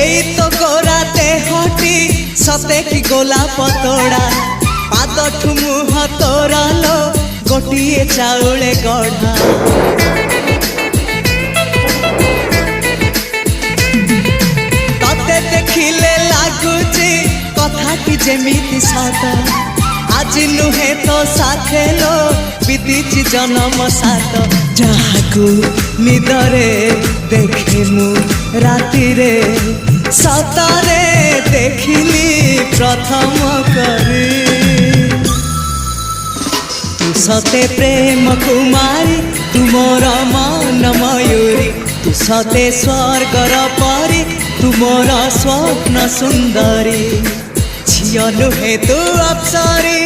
এই তো গোরাতে হটি সতে কি গোলাপ তোড়া পাদঠু মুহ তোরালো গোটিয়ে চাউলে গড়া ততে দেখিলে লাগুছি কথাটি যেমিতি সত আজি নুহে তো সাথে লো বিদিছি জনম সাত যাহাকু নিদরে দেখে মু রাতিরে সতরে দেখিলি প্রথম করে তু সতে প্রেম কুমারী তু মোর মন ময়ূরী তু সতে স্বর্গর পরি তু মোর স্বপ্ন সুন্দরী ঝিও নুহে তু অপ্সরী।